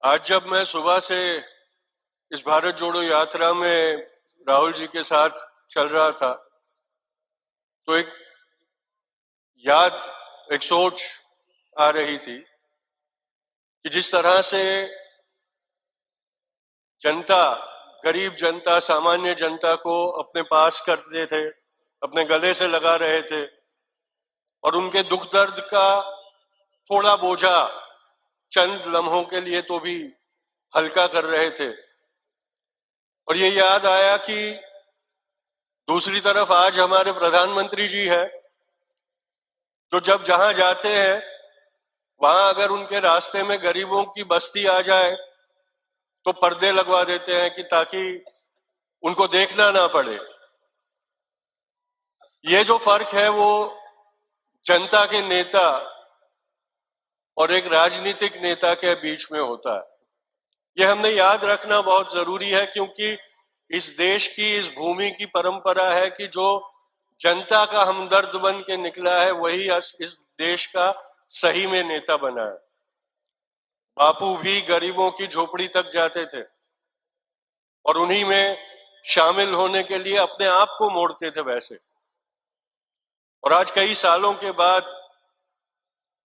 आज जब मैं सुबह से इस भारत जोड़ो यात्रा में राहुल जी के साथ चल रहा था तो एक सोच आ रही थी कि जिस तरह से जनता, गरीब जनता, सामान्य जनता को अपने पास करते थे, अपने गले से लगा रहे थे और उनके दुख दर्द का थोड़ा बोझा चंद लम्हों के लिए तो भी हल्का कर रहे थे। और ये याद आया कि दूसरी तरफ आज हमारे प्रधानमंत्री जी हैं जो जब जहां जाते हैं वहां अगर उनके रास्ते में गरीबों की बस्ती आ जाए तो पर्दे लगवा देते हैं कि ताकि उनको देखना ना पड़े। ये जो फर्क है वो जनता के नेता और एक राजनीतिक नेता के बीच में होता है। ये हमने याद रखना बहुत जरूरी है क्योंकि इस देश की, इस भूमि की परंपरा है कि जो जनता का हमदर्द बन के निकला है वही इस देश का सही में नेता बना है। बापू भी गरीबों की झोपड़ी तक जाते थे और उन्हीं में शामिल होने के लिए अपने आप को मोड़ते थे वैसे। और आज कई सालों के बाद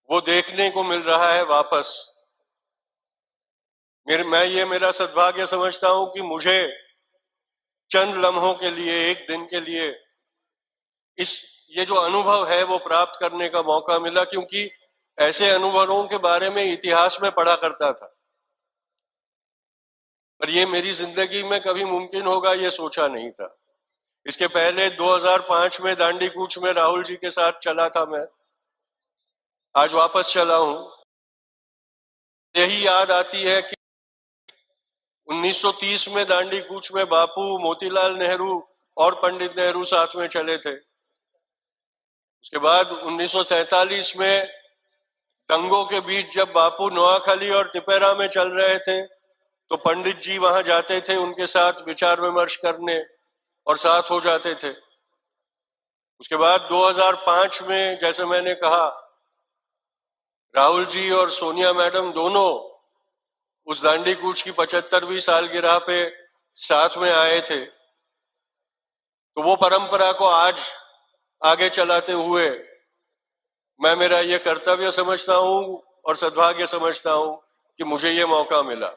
वो देखने को मिल रहा है वापस। मैं ये मेरा सद्भाग्य समझता हूं कि मुझे चंद लम्हों के लिए, एक दिन के लिए ये जो अनुभव है वो प्राप्त करने का मौका मिला, क्योंकि ऐसे अनुभवों के बारे में इतिहास में पढ़ा करता था पर ये मेरी जिंदगी में कभी मुमकिन होगा ये सोचा नहीं था। इसके पहले 2005 में दांडी कूच में राहुल जी के साथ चला था मैं, आज वापस चला हूं। यही याद आती है कि 1930 में दांडी कूच में बापू, मोतीलाल नेहरू और पंडित नेहरू साथ में चले थे। उसके बाद 1947 में दंगों के बीच जब बापू नोआखाली और टिपेरा में चल रहे थे तो पंडित जी वहां जाते थे उनके साथ विचार विमर्श करने और साथ हो जाते थे। उसके बाद 2005 में जैसे मैंने कहा, राहुल जी और सोनिया मैडम दोनों उस दांडी कूच की 75वीं सालगिरह पे साथ में आए थे। तो वो परंपरा को आज आगे चलाते हुए मैं मेरा ये कर्तव्य समझता हूं और सद्भाग्य समझता हूं कि मुझे ये मौका मिला।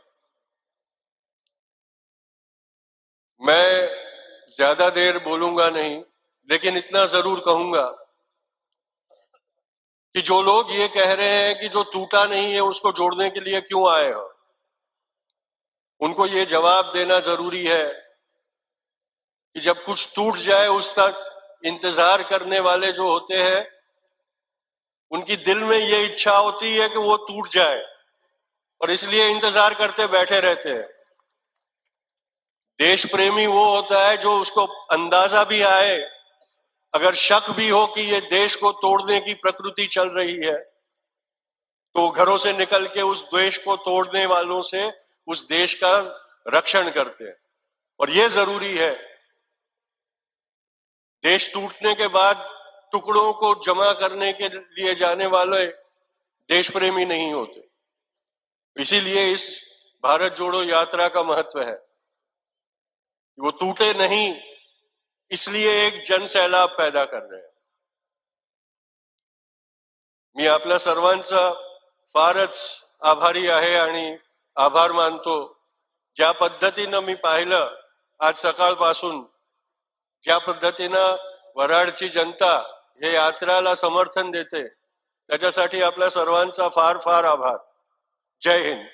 मैं ज्यादा देर बोलूंगा नहीं, लेकिन इतना जरूर कहूंगा कि जो लोग ये कह रहे हैं कि जो टूटा नहीं है उसको जोड़ने के लिए क्यों आए हो, उनको ये जवाब देना जरूरी है कि जब कुछ टूट जाए उस तक इंतजार करने वाले जो होते हैं उनकी दिल में ये इच्छा होती है कि वो टूट जाए और इसलिए इंतजार करते बैठे रहते हैं। देश प्रेमी वो होता है जो उसको अंदाजा भी आए, अगर शक भी हो कि ये देश को तोड़ने की प्रकृति चल रही है तो घरों से निकल के उस देश को तोड़ने वालों से उस देश का रक्षण करते हैं। और ये जरूरी है। देश टूटने के बाद टुकड़ों को जमा करने के लिए जाने वाले देश प्रेमी नहीं होते। इसीलिए इस भारत जोड़ो यात्रा का महत्व है। वो टूटे नहीं, इसलिए एक जन सैलाब पैदा कर रहे हैं। मी आपल्या सर्वांचा फारच आभारी आहे आणि आभार मानतो। ज्या पद्धतीनं मी पाहिलं आज सकाळपासून, ज्या पद्धतीनं वऱ्हाडची जनता हे यात्राला समर्थन देते, त्याच्यासाठी आपल्या सर्वांचा फार फार आभार। जय हिंद।